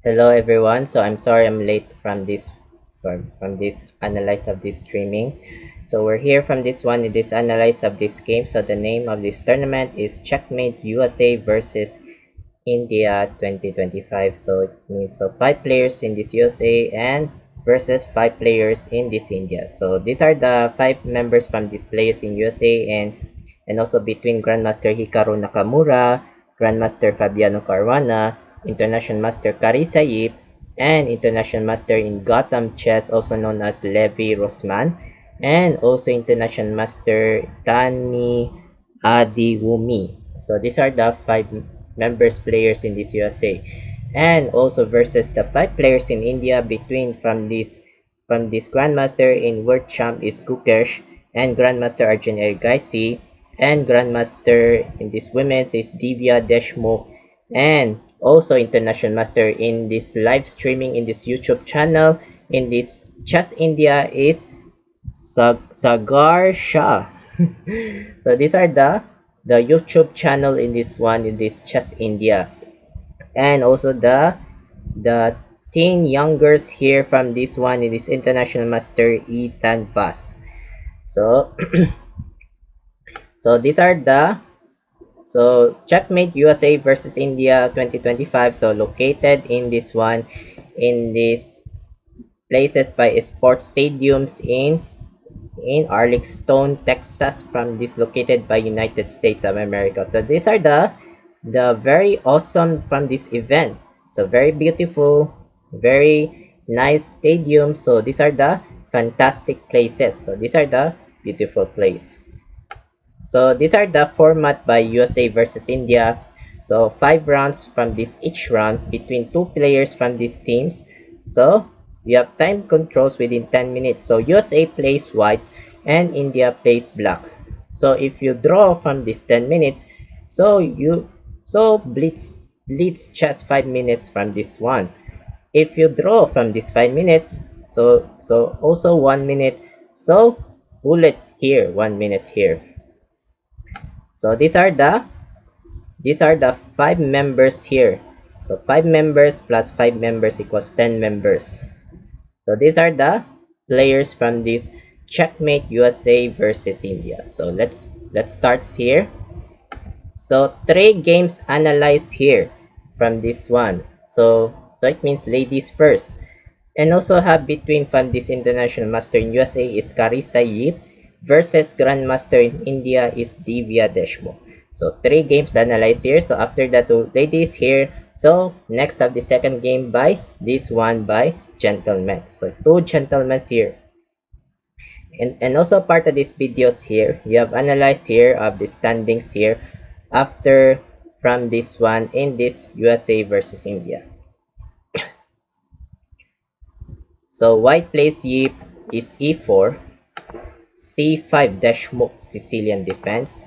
Hello everyone. So I'm sorry I'm late from this analyze of these streamings. So we're here from this one in this analyze of this game. So the name of this tournament is Checkmate USA versus India 2025. So it means so 5 players in this USA and versus 5 players in this India. So these are the 5 members from these players in USA and also between Grandmaster Hikaru Nakamura, Grandmaster Fabiano Caruana, International Master Carissa Yip, and International Master in Gotham Chess, also known as Levi Rosman, and also International Master Tani Adiwumi. So these are the 5 members players in this USA, and also versus the 5 players in India between from this Grandmaster in World Champ is Gukesh and Grandmaster Arjun Ergaisi, and Grandmaster in this women's is Divya Deshmukh, and also International Master in this live streaming in this YouTube channel in this Chess India is Sagar Shah. So these are the YouTube channel in this one in this Chess India, and also the teen youngers here from this one in this International Master Ethan Bass. So so these are the Checkmate USA versus India 2025. So located in this one in these places by sports stadiums in Arlington, Texas, from this located by United States of America. So these are the very awesome from this event. So very beautiful, very nice stadium. So these are the fantastic places. So these are the beautiful place. So these are the format by USA versus India. So 5 rounds from this each round between 2 players from these teams. So we have time controls within 10 minutes. So USA plays white and India plays black. So if you draw from this 10 minutes, so blitz chess 5 minutes from this one. If you draw from this 5 minutes, so also 1 minute. So bullet here, 1 minute here. So these are the 5 members here. So 5 members plus 5 members equals 10 members. So these are the players from this Checkmate USA versus India. So let's start here. So 3 games analyzed here from this one. So it means ladies first. And also have between from this International Master in USA is Carissa Yip versus Grandmaster in India is Divya Deshmukh. So 3 games analyzed here. So after the 2 ladies here, so next of the second game by this one by gentlemen. So 2 gentlemen here. And also part of these videos here, you have analyzed here of the standings here after from this one in this USA versus India. So white plays Yip is e4, c5 Deshmukh Sicilian defense,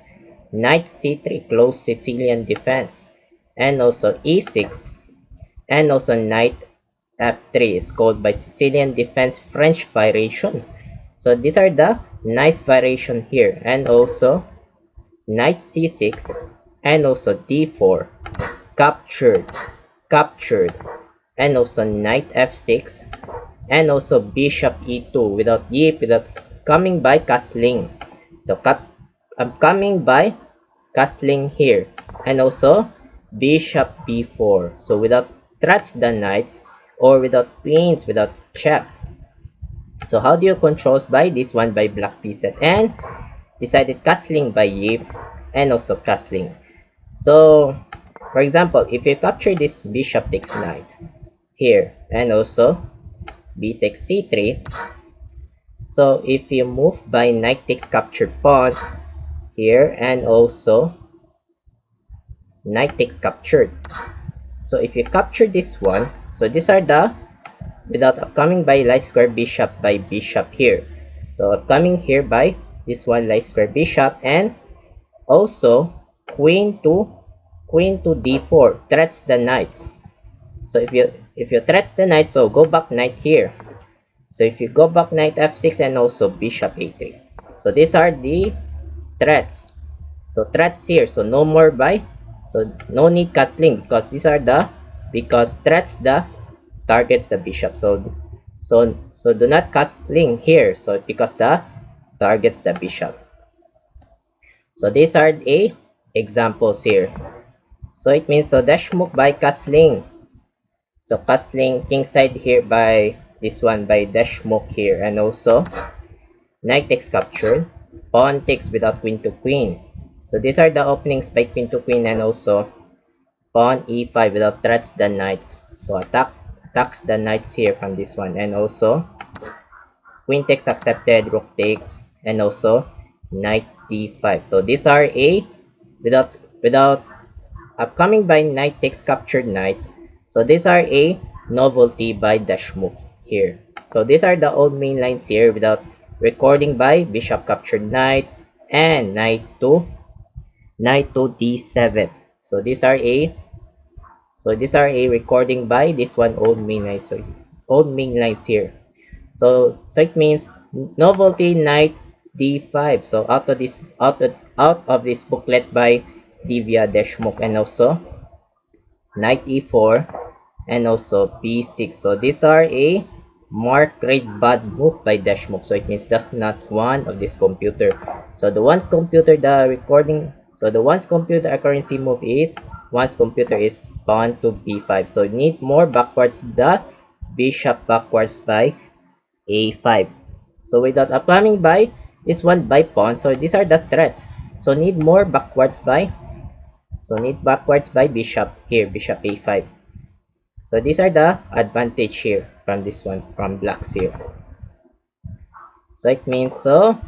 knight c3 close Sicilian defense, and also e6, and also knight f3 is called by Sicilian defense French variation. So these are the nice variation here, and also knight c6, and also d4 captured, and also knight f6, and also bishop e2 without Yip, without coming by castling. So I'm coming by castling here, and also bishop b4. So without threats the knights, or without queens, without check. So how do you control by this one by black pieces, and decided castling by Yip, and also castling. So for example, if you capture this bishop takes knight here, and also b takes c3. So if you move by knight takes captured pawns here, and also knight takes captured. So if you capture this one, so these are the without coming by light square bishop by bishop here. So coming here by this one light square bishop, and also queen to d4 threats the knights. So if you threats the knight, so go back knight here. So if you go back knight f6, and also bishop a3. So these are the threats. So threats here, so no more by, so no need castling because these are the, because threats the targets the bishop. So do not castling here, so because the targets the bishop. So these are a examples here. So it means so dash move by castling. So castling kingside here by this one by dash move here, and also knight takes captured, pawn takes without queen to queen. So these are the openings by queen to queen, and also pawn e5 without threats the knights. So attacks the knights here from this one, and also queen takes accepted, rook takes, and also knight d5. So these are a without upcoming by knight takes captured knight. So these are a novelty by dash move here. So these are the old main lines here without recording by bishop captured knight and knight to d7. So these are a recording by this one old main lines. So old main lines here. So it means novelty knight d5. So out of this booklet by Divya Deshmukh, and also knight e4 and also b6. So these are a marked grade bad move by Deshmukh. So it means that's not one of this computer. So the one's computer accuracy move is one's computer is pawn to b5. So you need more backwards the bishop backwards by a5. So without upcoming by this one by pawn. So these are the threats. So need more backwards by bishop here, bishop a5. So these are the advantage here from this one from blacks here. So it means so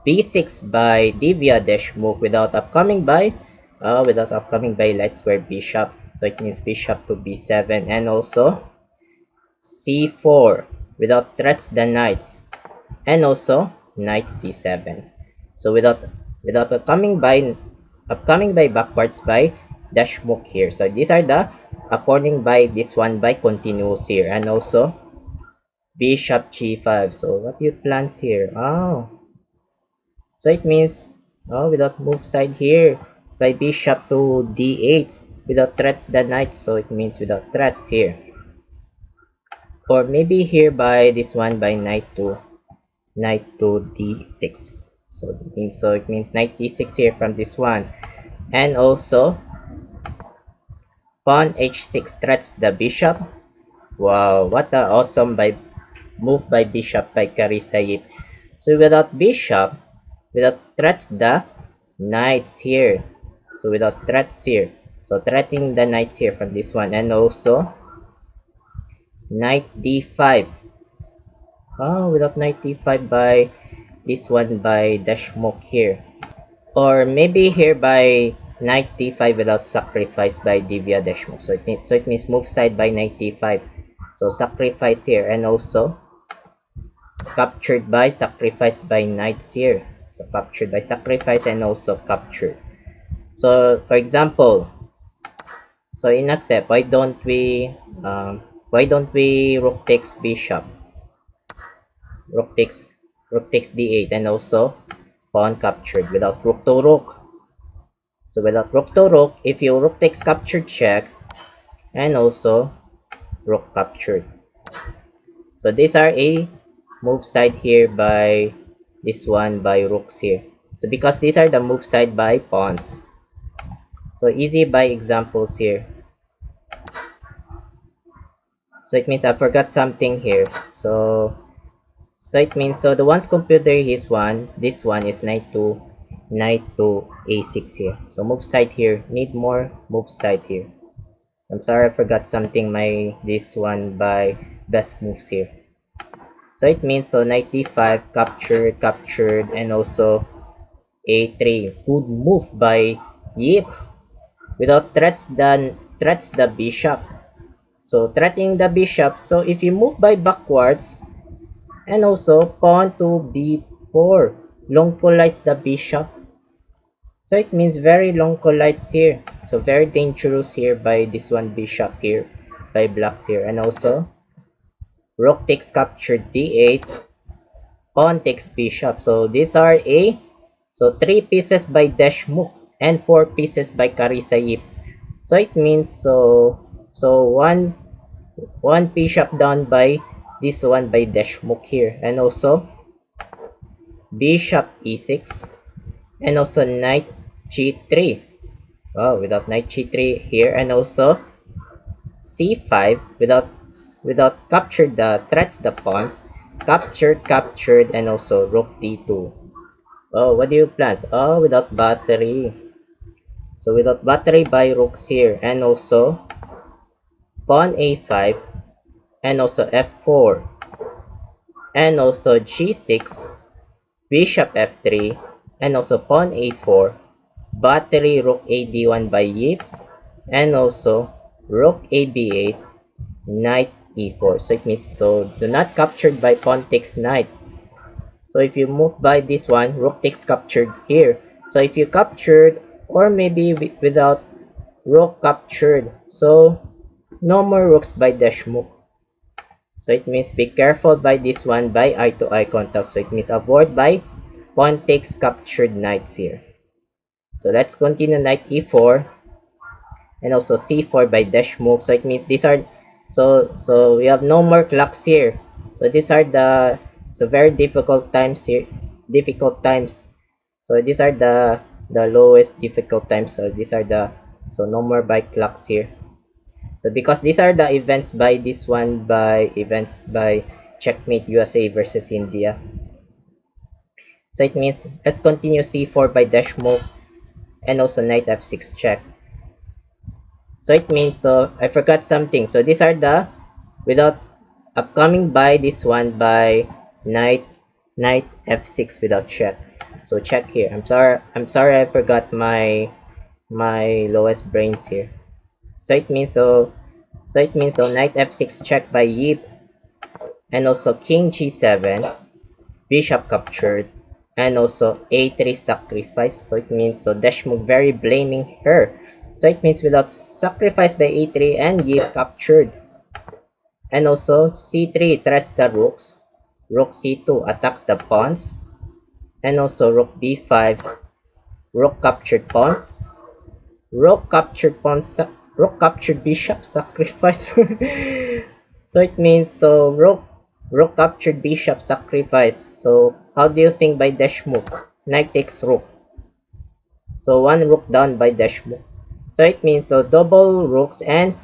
b6 by Divya Deshmukh without upcoming by light square bishop. So it means bishop to b7, and also c4 without threats the knights, and also knight c7. So without upcoming by backwards by Deshmukh here. So these are the according by this one by continuous here, and also bishop g5. So what you plans here? So it means without move side here by bishop to d8 without threats the knight. So it means without threats here, or maybe here by this one by knight to d6. So it means knight d6 here from this one, and also pawn h6 threats the bishop. Wow, what a awesome move by bishop by Karisayip. So without bishop, without threats the knights here. So without threats here. So threatening the knights here from this one, and also knight d5. Without knight d5 by this one by Deshmukh here. Or maybe here by knight d5 without sacrifice by Divya Deshmukh. So it means move side by knight d5. So sacrifice here, and also captured by sacrifice by knights here. So captured by sacrifice and also captured. So for example, so in accept, why don't we rook takes bishop, rook takes d8, and also pawn captured without rook to rook. So without rook to rook, if you rook takes captured check, and also rook captured. So these are a move side here by this one by rooks here. So because these are the move side by pawns. So easy by examples here. So it means I forgot something here. So it means so the one's computer is this one is knight to a6 here. So move side here, need more move side here. I'm sorry I forgot something this one by best moves here. So it means so knight d5 captured, and also a3. Good move by Yip without threats the bishop. So threatening the bishop. So if you move by backwards, and also pawn to b4, long collides the bishop. So it means very long collides here. So very dangerous here by this one bishop here by blacks here, and also rook takes captured d8, pawn takes bishop. So these are a 3 pieces by Deshmukh and 4 pieces by Karisayip. So it means so one bishop down by this one by dash mook here, and also bishop e6, and also knight g3. Oh, without knight g3 here, and also c5 without captured the threats the pawns, captured, and also rook d2. Oh, what do you plans? Oh, without battery. So without battery by rooks here, and also pawn a5, and also f4, and also g6, bishop f3, and also pawn a4, battery rook a d1 by yip, and also rook a b8, knight e4. So it means, so do not captured by pawn takes knight. So if you move by this one, rook takes captured here. So if you captured, or maybe without rook captured, so no more rooks by dash move. So it means be careful by this one by eye to eye contact. So it means avoid by pawn takes captured knights here. So let's continue knight e4, and also c4 by dash move. So it means these are, so we have no more clocks here. So these are the, so very difficult times here, difficult times. So these are the lowest difficult times. So these are the, so no more by clocks here. So because these are the events by this one by events by Checkmate USA versus India. So it means let's continue c4 by dash move, and also knight f6 check. So it means, so I forgot something. So these are the without upcoming by this one by knight f6 without check. So check here. I'm sorry I forgot my lowest brains here. So it means, so knight f6 check by yip, and also king g7, bishop captured, and also a3 sacrifice. So it means, so dash move very blaming her. So it means without sacrifice by a3 and yip captured. And also c3 threats the rooks, rook c2 attacks the pawns, and also rook b5, rook captured pawns, rook captured pawns, rook captured bishop sacrifice. So it means, so rook captured bishop sacrifice. So how do you think by dash move? Knight takes rook. So one rook down by dash move. So it means, so double rooks and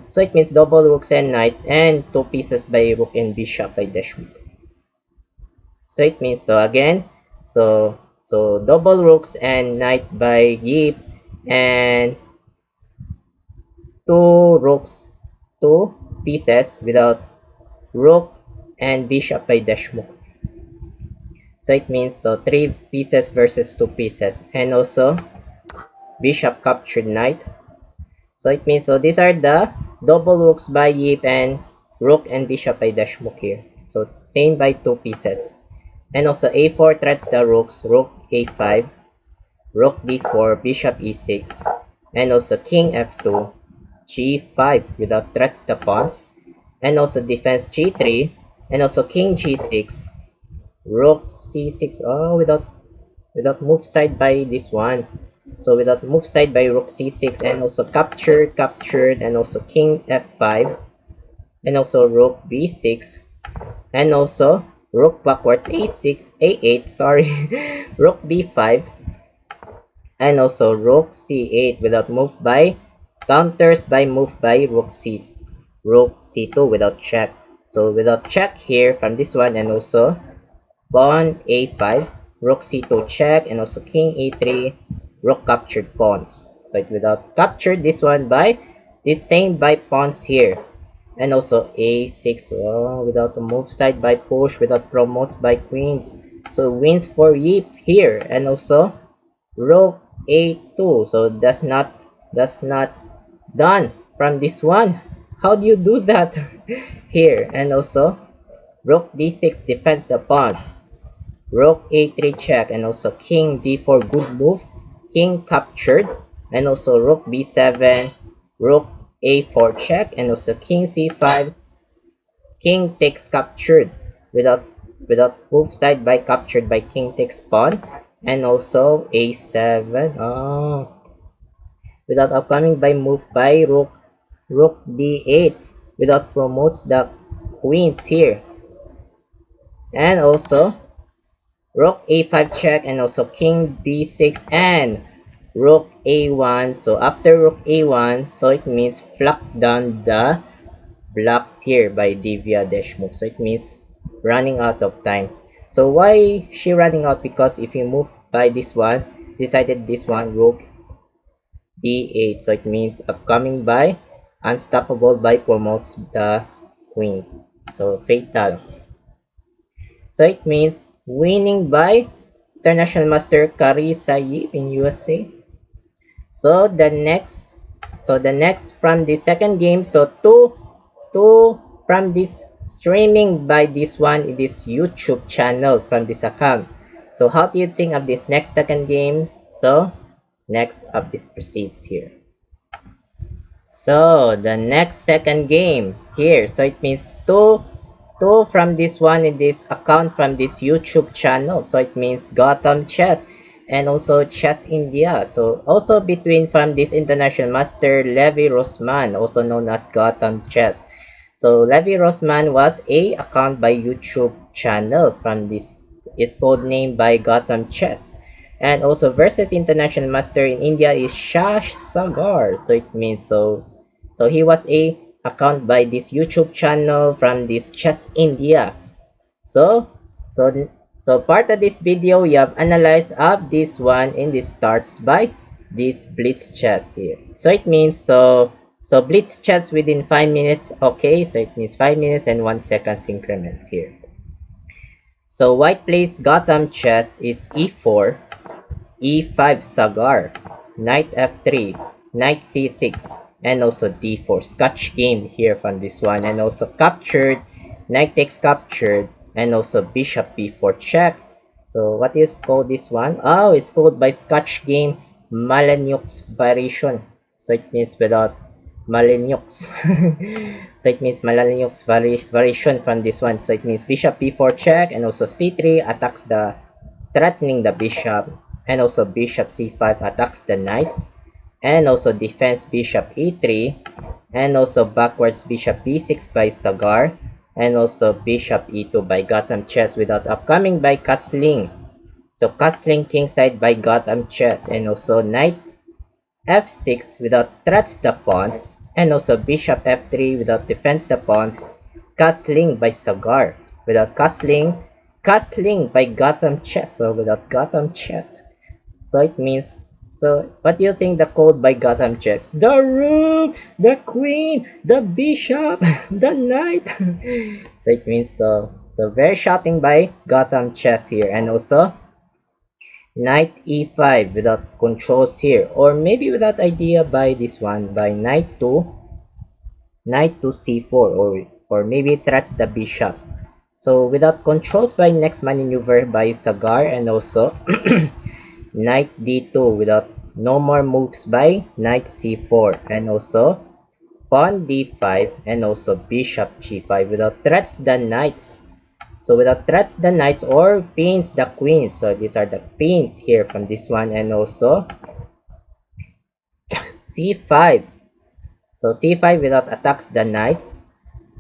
so it means double rooks and knights, and two pieces by rook and bishop by dash move. So it means, so again, so double rooks and knight by yip, and two rooks, two pieces without rook and bishop by dash move. So it means, so three pieces versus two pieces, and also bishop captured knight. So it means, so these are the double rooks by yip and rook and bishop by dash move here. So same by two pieces. And also a4 threats the rooks, rook a5, rook d4, bishop e6, and also king f2, g5 without threats the pawns, and also defense g3, and also king g6, rook c6. Oh, without move side by this one. So without move side by rook c6, and also captured, and also king f5, and also rook b6, and also rook backwards a6, a8, sorry, rook b5, and also rook c8 without move by counters by move by rook c2 without check. So without check here from this one, and also pawn a5, rook c2 check, and also king a3, rook captured pawns. So it without captured this one by this same by pawns here, and also a6. Oh, without a move side by push, without promotes by queens. So wins for yip here, and also rook a2. So that's not done from this one. How do you do that? Here, and also rook d6 defends the pawns, rook a3 check, and also king d4 good move, king captured, and also rook b7, rook a4 check, and also king c5, king takes captured without move side by captured by king takes pawn, and also a7. Oh, without upcoming by move by rook rook d8 without promotes the queens here. And also rook a5 check, and also king b6 and rook a1. So after rook a1, so it means pluck down the blocks here by Divya Deshmukh. So it means running out of time. So why she running out? Because if you move by this one, decided this one, rook d8. So it means upcoming by unstoppable by promotes the queens. So fatal. So it means winning by International Master Kari Sayib in USA. So the next from the second game, so two from this streaming by this one in this YouTube channel from this account. So how do you think of this next second game? So next up this proceeds here. So the next second game here, so it means two from this one in this account from this YouTube channel. So it means Gotham Chess and also Chess India. So also between from this international master Levi Rosman, also known as Gotham Chess. So Levi Rosman was a account by YouTube channel from this is code named by Gotham Chess. And also versus international master in India is Shash Sagar. So it means so he was a account by this YouTube channel from this Chess India. So so so part of this video we have analyzed of this one in this starts by this blitz chess here. So it means so blitz chess within 5 minutes. Okay, so it means 5 minutes and 1 second increments here. So white plays Gotham Chess is e4, e5 Sagar, knight f3, knight c6, and also d4. Scotch game here from this one, and also captured, knight takes captured, and also bishop b4 check. So what is called this one? Oh, it's called by Scotch game Malanyuk's variation. So it means without Malanyuk's. So it means Malanyuk's variation from this one. So it means bishop b4 check, and also c3 attacks the threatening the bishop, and also bishop c5 attacks the knights, and also defense bishop e3, and also backwards bishop b6 by Sagar, and also bishop e2 by Gotham Chess without upcoming by castling. So castling kingside by Gotham Chess, and also knight f6 without threats the pawns, and also bishop f3 without defense the pawns, castling by Sagar without castling by Gotham Chess. So without Gotham Chess, so it means, so what do you think the code by Gotham Chess? The rook, the queen, the bishop, the knight. So it means so very shocking by Gotham Chess here, and also knight e5 without controls here, or maybe without idea by this one by knight to c4, or maybe threats the bishop. So without controls by next maneuver by Sagar, and also knight d2 without no more moves by knight c4, and also pawn d5, and also bishop g5 without threats the knights. So without threats the knights, or pins the queens. So these are the pins here from this one, and also c5. So c5 without attacks the knights,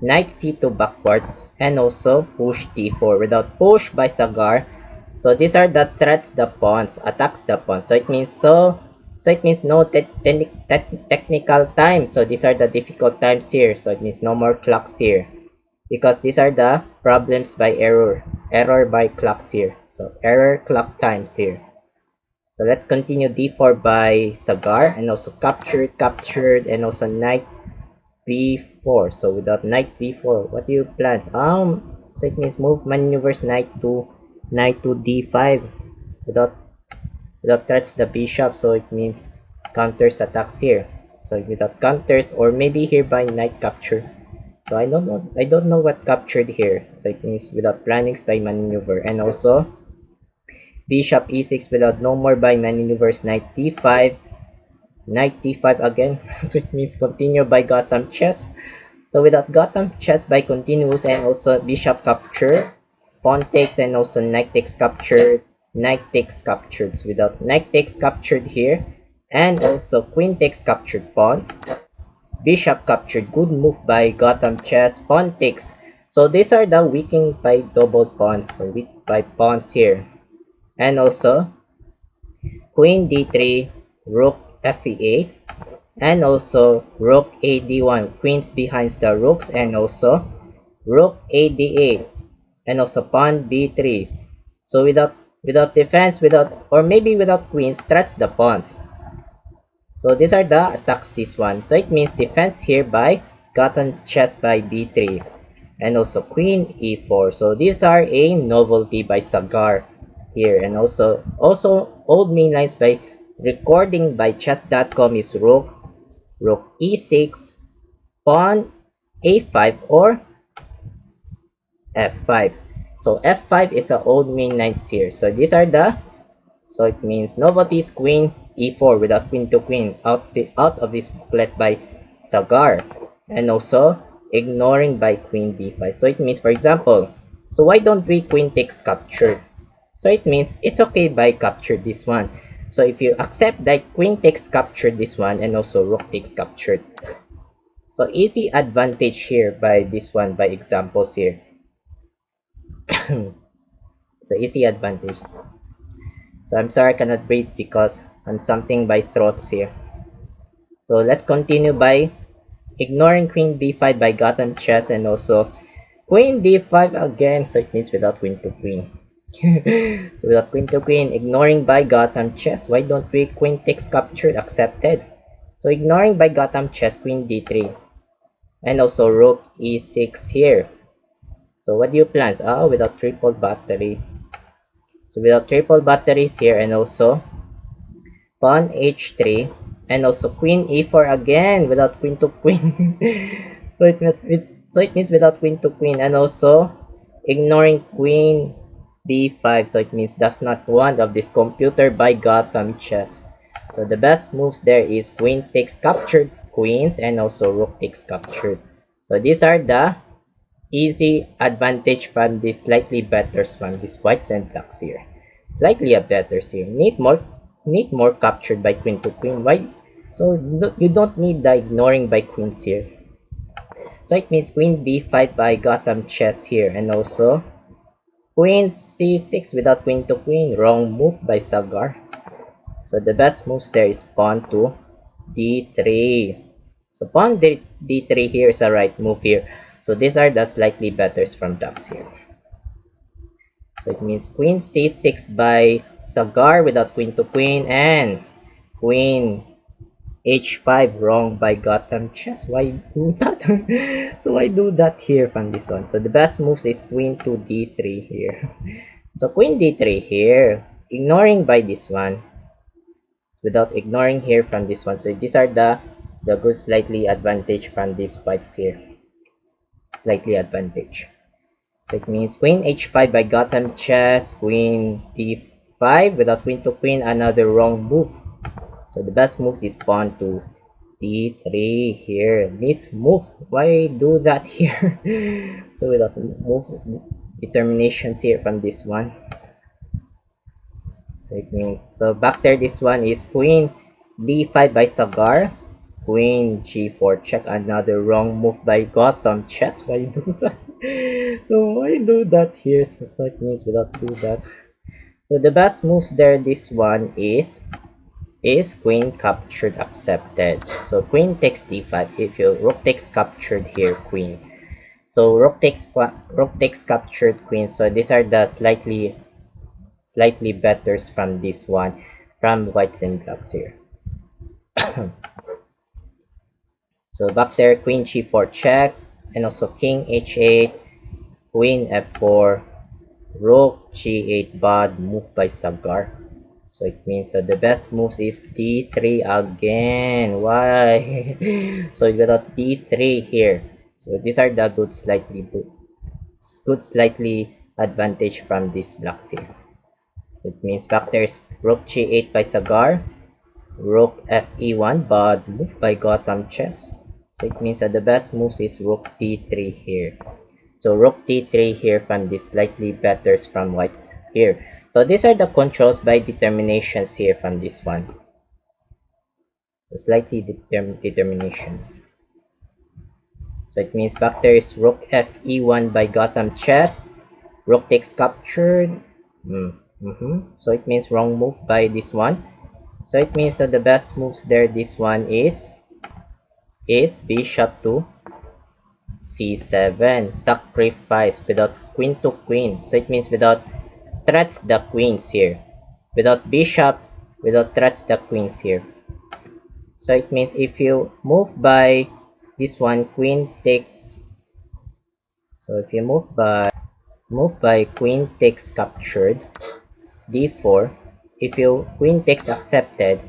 knight c2 backwards, and also push d4 without push by Sagar. So these are the threats the pawns, attacks the pawns. So it means so it means no technical time. So these are the difficult times here. So it means no more clocks here, because these are the problems by error by clocks here. So error clock times here. So let's continue d4 by Sagar, and also captured, and also knight b4. So without knight b4, what do you plan? So it means move maneuvers knight to d5 without threats the bishop. So it means counters attacks here. So without counters, or maybe here by knight capture. So I don't know what captured here. So it means without plannings by maneuver, and also bishop e6 without no more by maneuvers knight d5, knight d5 again. So it means continue by Gotham Chess. So without Gotham Chess by continuous, and also bishop capture, pawn takes, and also knight takes captured, knight takes captured. So without knight takes captured here, and also queen takes captured pawns, Bishop captured. Good move by Gotham Chess. Pawn takes. So these are the weakening by double pawns. So weak by pawns here. And also Queen D3, Rook Fe8, and also Rook AD1. Queens behind the rooks, and also Rook AD8, and also Pawn B3. So without defense, or maybe without queens, threats the pawns. So these are the attacks this one. So it means defense here by Gotham Chess by B3. And also Queen E4. So these are a novelty by Sagar here. And also old main lines by recording by chess.com is Rook E6, Pawn A5 or F5. So F5 is a old main lines here. So these are the, so it means novelties Queen E4 without queen to queen out of this booklet by Sagar, and also ignoring by Queen B5. So it means, for example, so why don't we queen takes captured? So it means it's okay by capture this one. So if you accept that queen takes captured this one, and also rook takes captured. So easy advantage here by this one by examples here. So easy advantage. So I'm sorry I cannot breathe because I'm something by throats here. So let's continue by ignoring Queen B5 by Gotham Chess, and also Queen D5 again. So it means without queen to queen. So without queen to queen, ignoring by Gotham Chess. Why don't we queen takes captured? Accepted. So ignoring by Gotham Chess, Queen D3, and also Rook E6 here. So what do you plan? Without triple battery. So without triple batteries here, and also Pawn H3, and also Queen E4 again without queen to queen. So it means without queen to queen, and also ignoring Queen B5. So it means that's not one of this computer by Gotham Chess. So the best moves there is Queen takes captured queens, and also Rook takes captured. So these are the easy advantage from this slightly better from these whites and blacks here. Slightly a better here. Need more captured by queen to queen. Why? So you don't need the ignoring by queens here. So it means Queen B5 by Gotham Chess here, and also Queen C6 without queen to queen. Wrong move by Sagar. So the best moves there is pawn to D3. So pawn D3 here is a right move here. So these are the slightly betters from blacks here. So it means Queen C6 by Sagar without queen to queen, and Queen H5 wrong by Gotham Chess. Why do that? So why do that here from this one? So the best moves is Queen to D3 here. So Queen D3 here, ignoring by this one, without ignoring here from this one. So these are the good slightly advantage from these fights here. Slightly advantage. So it means Queen H5 by Gotham Chess, Queen D5 without queen to queen, another wrong move. So the best moves is pawn to D3 here. This move, why do that here? So without move determinations here from this one. So it means, so back there, this one is Queen D5 by Sagar, Queen G4 check, another wrong move by Gotham Chess. Why do that? So why do that here? So it means without do that. So the best moves there, this one is queen captured accepted. So queen takes D5. If you rook takes captured here, queen. So rook takes captured queen. So these are the slightly betters from this one, from whites and blacks here. So back there, Queen G4 check, and also King H8, Queen F4, Rook G8 bad move by Sagar. So it means the best moves is D3 again. Why? So without D3 here. So these are the good slightly advantage from these blocks here. It means back there's Rook G8 by Sagar, Rook Fe1 bad move by Gotham Chess. So it means that the best moves is Rook D3 here. So Rook D3 here from this slightly betters from whites here. So these are the controls by determinations here from this one. So slightly determinations. So it means back there is rook f e1 by Gotham Chess. Rook takes captured. So it means wrong move by this one. So it means that the best moves there, this one is bishop to c7. Sacrifice without queen to queen. So it means without threats the queens here. Without bishop, without threats the queens here. So it means if you move by this one, queen takes. So if you move by queen takes captured, d4. If you queen takes accepted,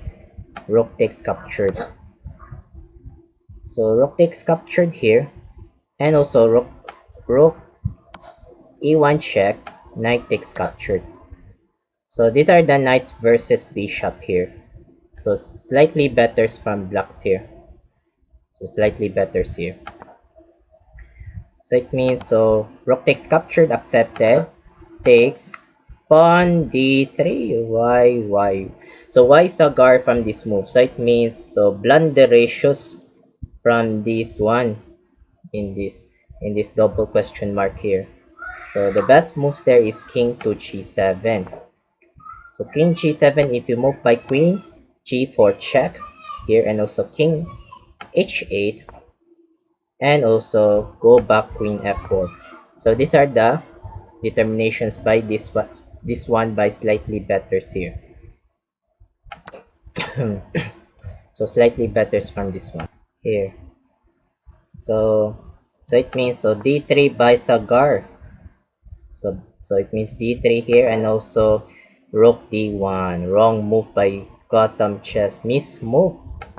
rook takes captured. So rook takes captured here, and also rook e1 check, knight takes captured. So these are the knights versus bishop here. So slightly better from blacks here. So slightly better here. So it means so rook takes captured, accepted, takes pawn d3. Why? So why Sagar from this move? So it means so blunder ratios from this one in this double question mark here. So the best moves there is king to g7. So king g7, if you move by queen, g4 check here, and also king h8, and also go back queen f4. So these are the determinations by this one by slightly better here. So slightly better from this one here. So it means so d3 by Sagar. So it means d3 here, and also rook d1. Wrong move by Gotham Chess. Miss move.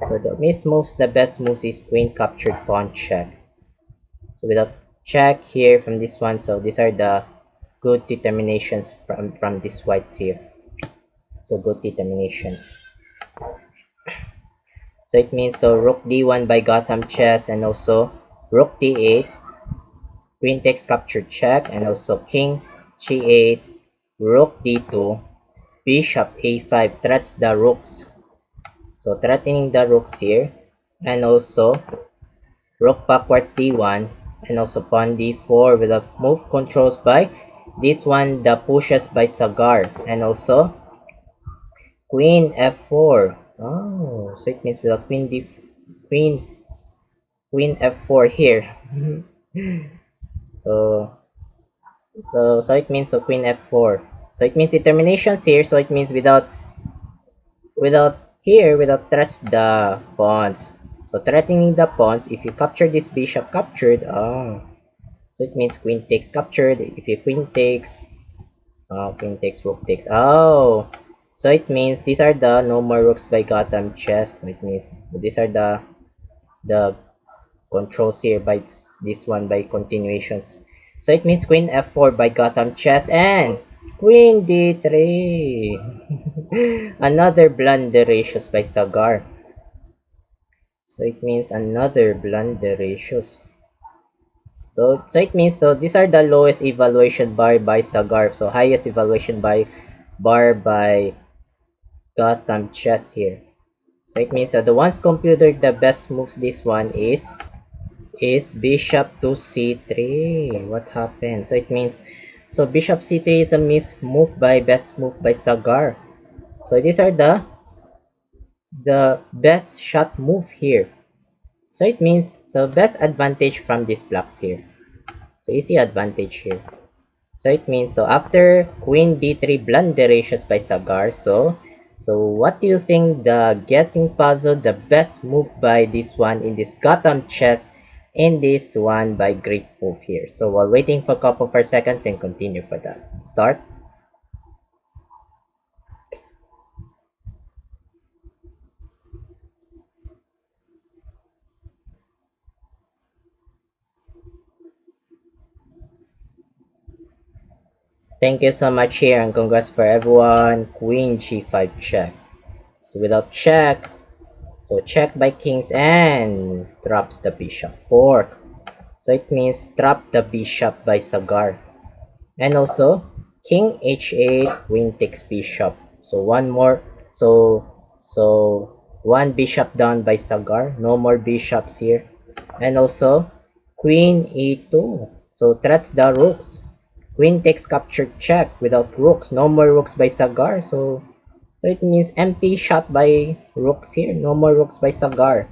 So the miss moves, the best moves is queen captured pawn check. So without check here from this one, so these are the good determinations from this whites here. So good determinations. So it means so rook d1 by Gotham Chess, and also rook d8, queen takes captured check, and also king g8, rook d2, bishop a5 threats the rooks. So threatening the rooks here, and also rook backwards d1, and also pawn d4 without move controls by this one, the pushes by Sagar, and also queen f4. Oh, so it means without queen f4 here. so so it means so queen f4. So it means determinations here. So it means without threats the pawns. So threatening the pawns, if you capture this bishop captured, so it means queen takes captured. If you queen takes, rook takes. Oh, so it means these are the no more rooks by Gotham Chess. So it means these are the controls here by this one by continuations. So it means queen f4 by Gotham Chess, and queen d3. Another blunder ratios by Sagar. So it means another blunder ratios. So it means though these are the lowest evaluation bar by Sagar. So highest evaluation bar by Gotham Chess here. So it means the ones computed the best moves this one is bishop to c3. What happened? So it means so bishop c3 is a best move by Sagar. So these are the best shot move here. So it means so best advantage from these blocks here. So easy advantage here. So it means so after queen d3 blunderations by Sagar. So what do you think the guessing puzzle, the best move by this one in this Gotham Chess, in this one by great move here. So while waiting for a couple of seconds and continue for that. Start. Thank you so much here, and congrats for everyone. Queen g5 check. So without check, so check by kings and drops the bishop. Fork. So it means drop the bishop by Sagar. And also king h8, queen takes bishop. So one more. So one bishop down by Sagar. No more bishops here. And also Queen e2. So threats the rooks. Queen takes capture check without rooks. No more rooks by Sagar. So it means empty shot by rooks here. No more rooks by Sagar.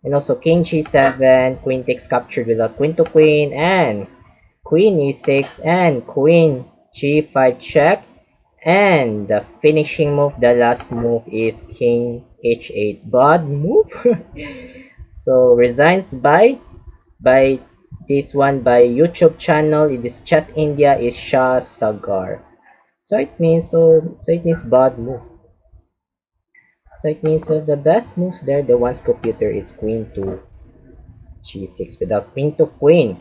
And also king g7. Queen takes captured without queen to queen. And queen e6 and queen g5 check. And the finishing move, the last move is king h8. Bad move. So resigns by this one by YouTube channel. It is Chess India is Shah Sagar. So it means bad move. So it means the best moves there, the one's computer is queen to g6 without queen to queen.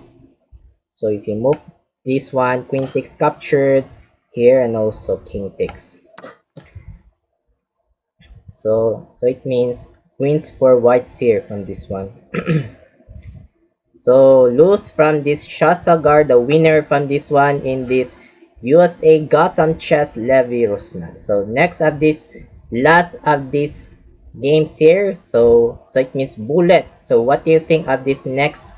So if you move this one, queen takes captured here and also king takes. So it means wins for whites here from this one. So lose from this Shasagar, the winner from this one in this USA Gotham Chess Levy Rosman. So next of this last of these games here. So it means bullet. So what do you think of this next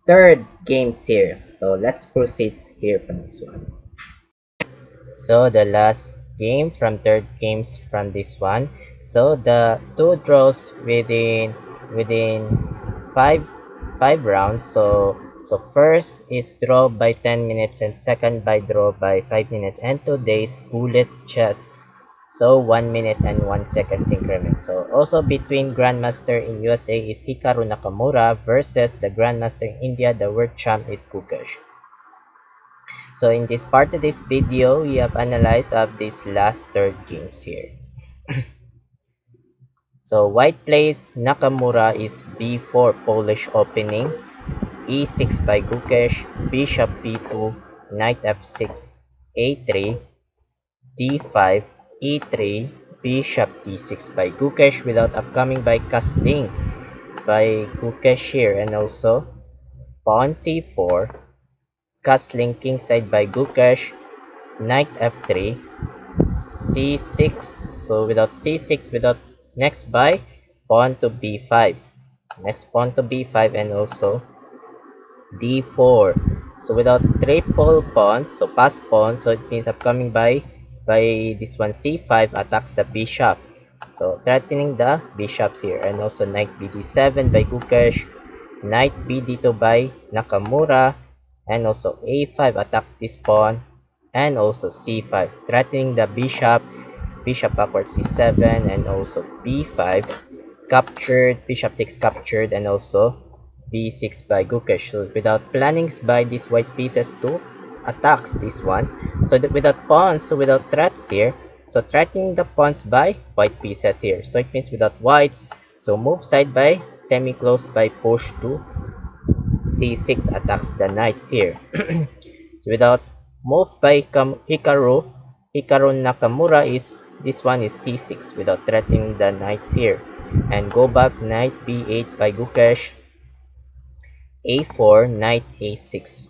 third games here? So let's proceed here from this one. So the last game from third games from this one. So the two draws within five five rounds. So first is draw by 10 minutes and second by draw by 5 minutes, and today's bullets chess. So 1 minute and 1 second increment. So also between Grandmaster in USA is Hikaru Nakamura versus the Grandmaster in India, the world champ is Gukesh. So in this part of this video, we have analyzed of these last third games here. So white plays Nakamura is b4 Polish opening, e6 by Gukesh, bishop b2, knight f6, a3, d5, e3, bishop d6 by Gukesh without upcoming by Castling by Gukesh here, and also pawn c4, castling kingside by Gukesh, knight f3, c6. So without c6, without next by pawn to b5, next pawn to b5, and also d4. So without triple pawns, so pass pawn, so it means upcoming by this one c5 attacks the bishop, so threatening the bishops here, and also knight bd7 by Gukesh, knight bd2 by Nakamura, and also a5 attack this pawn, and also c5 threatening the bishop, bishop backward c7, and also b5 captured, bishop takes captured, and also b6 by Gukesh. So without plannings by these white pieces to attacks this one, so that without pawns, so without threats here, so threatening the pawns by white pieces here, so it means without whites, so move side by semi-close by push to c6 attacks the knights here. So without move by Hikaru Nakamura is this one is c6 without threatening the knights here, and go back knight b8 by Gukesh, a4, knight a6.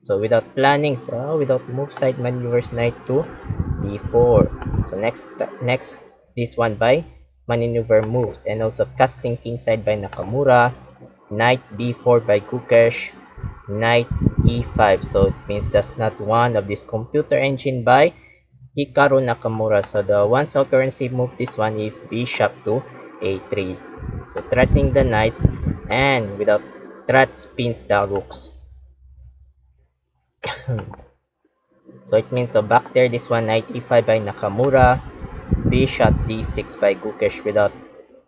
So without planning, so without move side maneuvers, knight to b4. So next this one by maneuver moves, and also casting kingside by Nakamura, knight b4 by Gukesh, knight e5. So it means that's not one of this computer engine by Hikaru Nakamura. So the one currency move, this one is bishop to a3. So threatening the knights, and without threat spins the rooks. So it means, so back there, this one knight e5 by Nakamura, bishop d6 by Gukesh without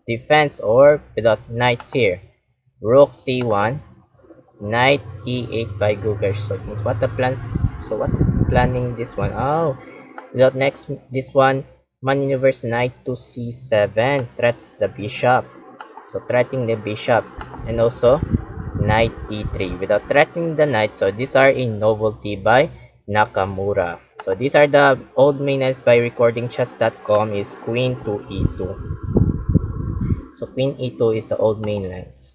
defense or without knights here, rook c1, knight e8 by Gukesh. So it means what the plans, so what planning this one, oh without next this one maneuvers knight to c7, threats the bishop, so threatening the bishop, and also knight d3 without threatening the knight. So these are a novelty by Nakamura. So these are the old mainlines by recordingchess.com is queen to e2. So queen e2 is the old mainlines.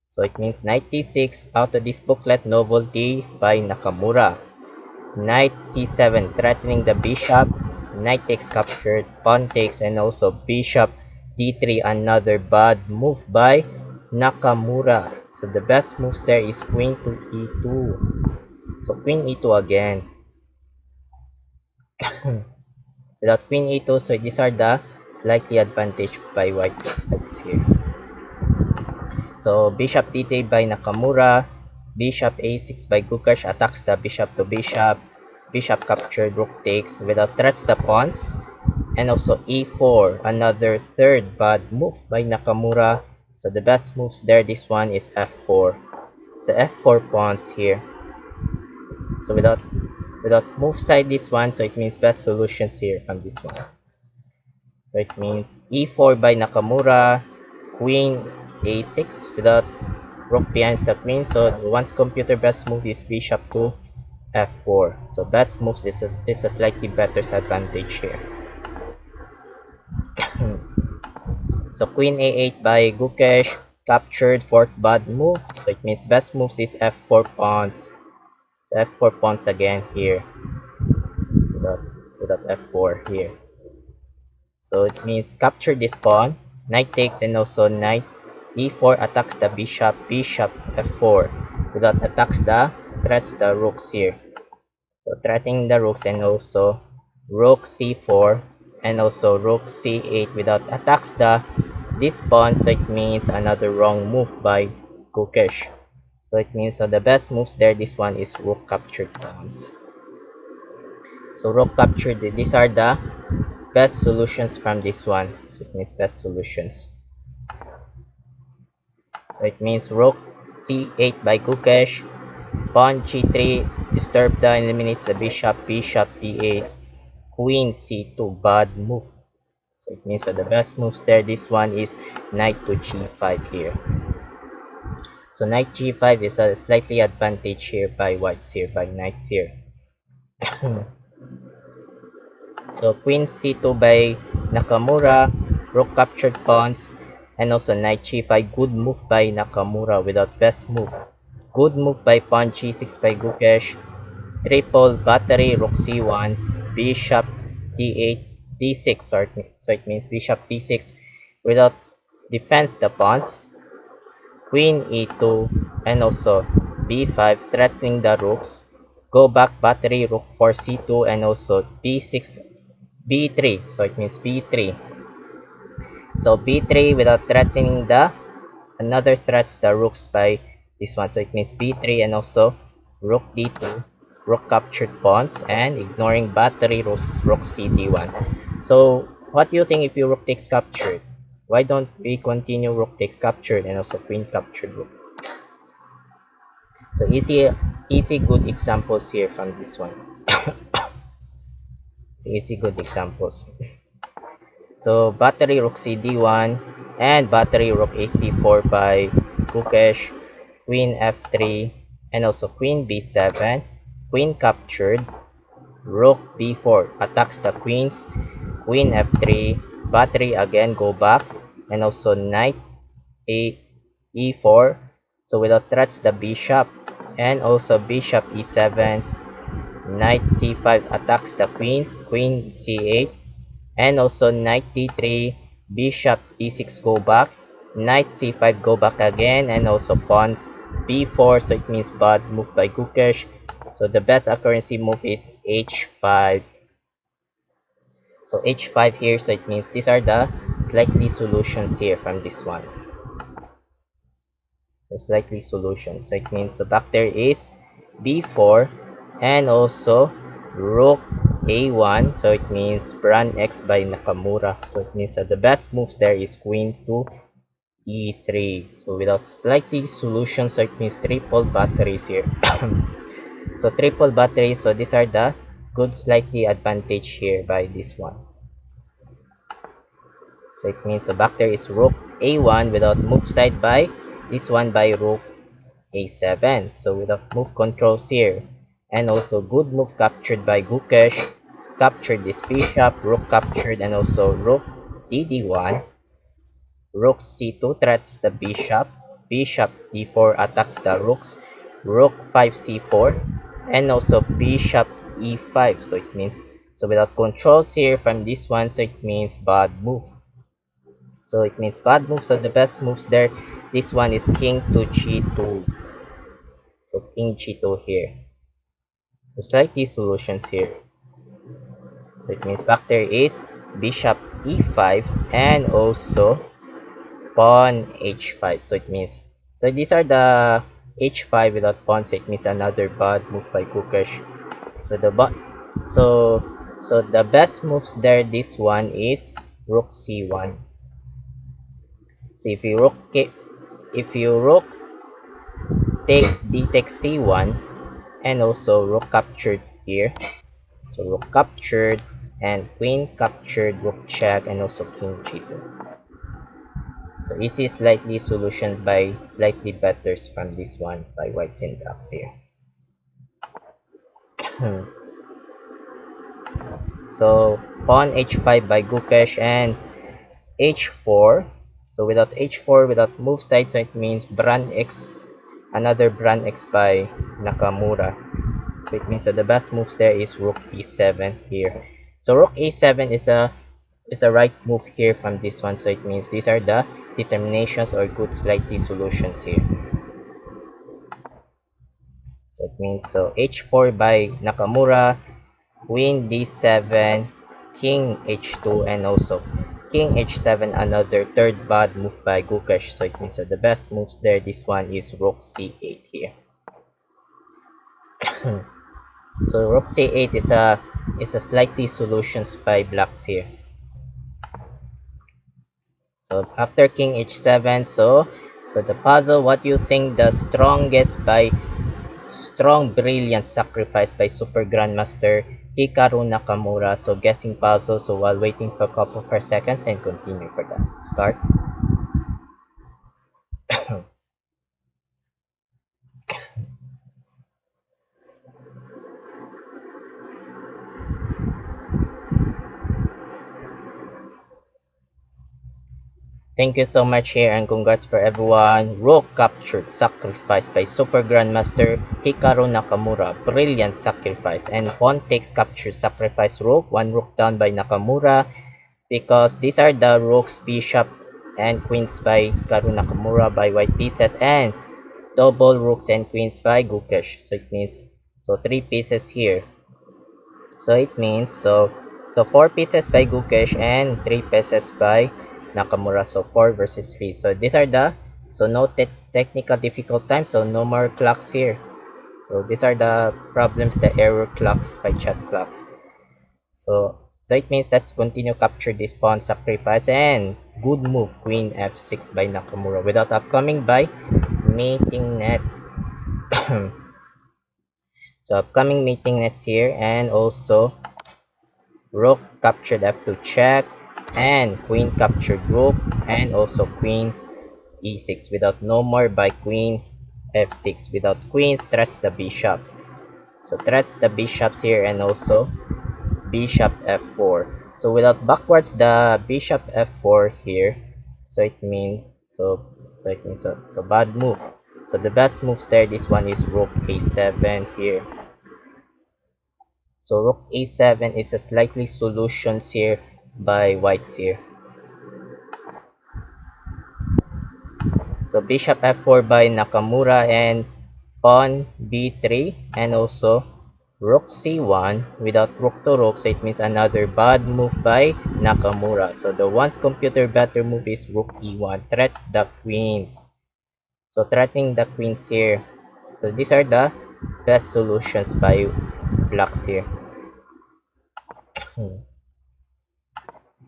So it means knight d6 out of this booklet, novelty by Nakamura. Knight c7 threatening the bishop, knight takes captured, pawn takes, and also bishop d3, another bad move by Nakamura. So the best moves there is queen to e2. So queen e2 again. Without queen e2, so these are the slightly advantage by whites here. So bishop d3 by Nakamura, bishop a6 by Gukash attacks the bishop to bishop, bishop captured, rook takes, without threats the pawns, and also e4, another third bad move by Nakamura. So the best moves there, this one is f4. So f4 pawns here. So without move side this one, so it means best solutions here from this one. So it means e4 by Nakamura, queen a6 without rook behind the queen. So one's computer best move is bishop to f4. So best moves is a slightly better advantage here. So queen a8 by Gukesh, captured, fourth bad move. So it means best moves is f4 pawns. So f4 pawns again here. Without f4 here. So it means capture this pawn, knight takes, and also knight e4 attacks the bishop, bishop f4. Without attacks the threats the rooks here. So threatening the rooks, and also rook c4 and also rook c8 without attacks this pawn. So it means another wrong move by Gukesh. So it means the best moves there, this one is rook captured pawns. So rook captured, these are the best solutions from this one. So it means best solutions. So it means rook c8 by Gukesh, pawn g3 disturb the eliminates the bishop, bishop d8, queen c2 bad move. So it means the best moves there, this one is knight to g5 here. So knight g5 is a slightly advantage here by whites here, by knights here. So queen c2 by Nakamura, rook captured pawns, and also knight g5, good move by Nakamura without best move. Good move by pawn g6 by Gukesh, triple battery, rook c1, bishop d8, d6, so it means bishop d6 without defense the pawns, queen e2, and also b5, threatening the rooks, go back battery, rook 4 c2, and also b6, b3, so it means b3. So b3 without threatening the another threats the rooks by this one, so it means b3 and also rook d2, rook captured pawns, and ignoring battery rook cd1. So what do you think if you rook takes captured? Why don't we continue rook takes captured and also queen captured rook? So easy good examples here from this one. So easy good examples. So battery rook cd1 and battery rook ac4 by Gukesh, queen f3, and also queen b7, queen captured, rook b4 attacks the queens, queen f3, battery again, go back, and also knight e4, so without threats the bishop, and also bishop e7, knight c5 attacks the queens, queen c8, and also knight d3, bishop d6 go back, knight c5 go back again, and also pawns b4, so it means bad move by Gukesh. So the best accuracy move is h5. So h5 here, so it means these are the likely solutions here from this one. There's likely solutions, so it means the back there is b4 and also rook a1, so it means Bran X by Nakamura. So it means that the best moves there is queen to e3. So without slightly solutions, so it means triple batteries here. So triple batteries, so these are the good slightly advantage here by this one. So it means the back there is rook a1 without move side by this one by rook a7. So without move controls here. And also good move captured by Gukesh, captured this bishop, rook captured, and also rook dd1, rook c2 threats the bishop, bishop d4 attacks the rooks, rook 5 c4, and also bishop e5. So it means, so without controls here from this one, so it means bad move. So it means bad moves, so the best moves there, this one is king to g2. So king g2 here. So slightly solutions here. So it means back there is bishop e5 and also pawn h5. So it means, so these are the h5 without pawn, so it means another bad move by Gukesh. So the so so the best moves there, this one is rook c1. So if you rook takes d takes c1 and also rook captured here. So rook captured and queen captured, rook check, and also king g2. So easy slightly solution by slightly better from this one by whites and blacks here. So pawn h5 by Gukesh and h4. So without h4, without move side, so it means Brand X, another Brand X by Nakamura. So it means that the best moves there is rook e7 here. So rook a7 is a right move here from this one. So it means these are the determinations or good slightly solutions here. So it means so h4 by Nakamura, queen d7, king h2, and also king h7, another third bad move by Gukesh. So it means so the best moves there, this one is rook c8 here. So rook c8 is a slightly solutions by blacks here. So after king h7, so the puzzle, what you think the strongest by strong brilliant sacrifice by super grandmaster Hikaru Nakamura. So guessing puzzle, so while waiting for a couple of seconds and continue for that. Start. Thank you so much here and congrats for everyone. Rook captured, sacrifice by Super Grandmaster Hikaru Nakamura. Brilliant sacrifice. And pawn takes captured, sacrifice rook. One rook down by Nakamura. Because these are the rooks, bishop, and queens by Hikaru Nakamura by white pieces. And double rooks and queens by Gukesh. So it means, so 3 pieces here. So it means, so 4 pieces by Gukesh and 3 pieces by Nakamura. So 4 versus 3. So these are the, so no technical difficult time, so no more clocks here. So these are the problems, the error clocks by chess clocks. So it means let's continue capture this pawn sacrifice and good move queen f6 by Nakamura without upcoming by mating net. So upcoming mating nets here, and also rook captured f2 check and queen captured rook, and also queen e6 without no more by queen f6. Without queens, threats the bishop. So threats the bishops here, and also bishop f4. So without backwards the bishop f4 here, so it means so bad move. So the best moves there, this one is rook a7 here. So rook a7 is a slightly solutions here by whites here. So bishop f4 by Nakamura and pawn b3, and also rook c1 without rook to rook, so it means another bad move by Nakamura. So the one's computer better move is rook e1, threats the queens. So threatening the queens here. So these are the best solutions by blacks here.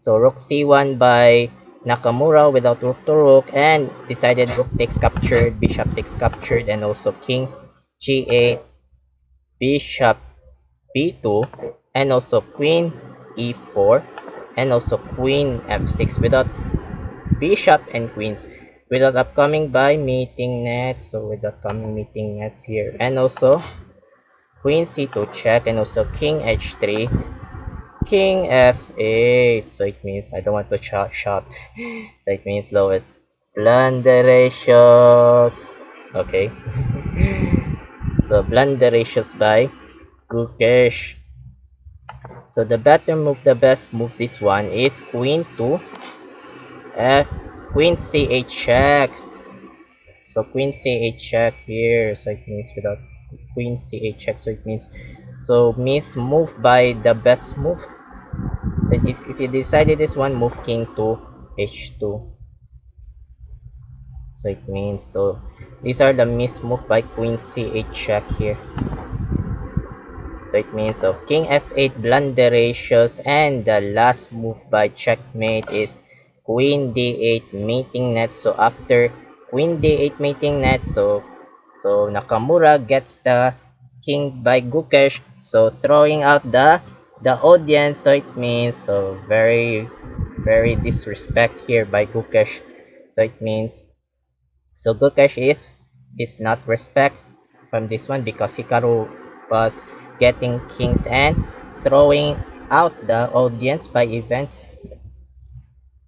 So rook c1 by Nakamura without rook to rook, and decided rook takes captured, bishop takes captured, and also king g8, bishop b2, and also queen e4, and also queen f6 without bishop and queens, without upcoming by mating nets. So with upcoming mating nets here, and also queen c2 check, and also king h3, king f8. So it means I don't want to shot. So it means lowest blunder ratios. Okay. So blunder ratios by Gukesh. So the better move, the best move, this one is queen to f, queen c8 check, So queen c8 check here, so it means without queen c8 check, so it means so miss move by the best move. So if you decided this one, move king to h2. So it means so these are the miss move by queen c8 check here. So it means so king f8 blunderacious, and the last move by checkmate is queen d8 mating net. So after queen d8 mating net, so Nakamura gets the king by Gukesh, so throwing out the audience. So it means so very disrespect here by Gukesh. So it means so Gukesh is not respect from this one because Hikaru was getting kings and throwing out the audience by events.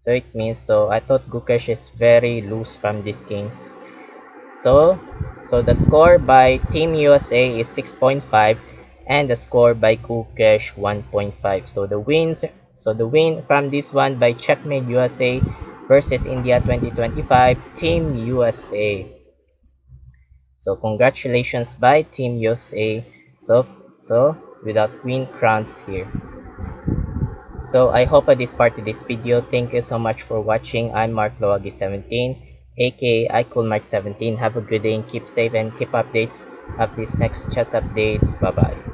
So it means so I thought Gukesh is very loose from these games. So the score by Team USA is 6.5 and the score by Gukesh 1.5. So the win from this one by Checkmate USA versus India 2025, Team USA. So congratulations by Team USA. So without queen crowns here. So I hope this part of this video. Thank you so much for watching. I'm Mark Loagi 17, aka I Cool Mark 17. Have a good day and keep safe and keep updates of these next chess updates. Bye bye.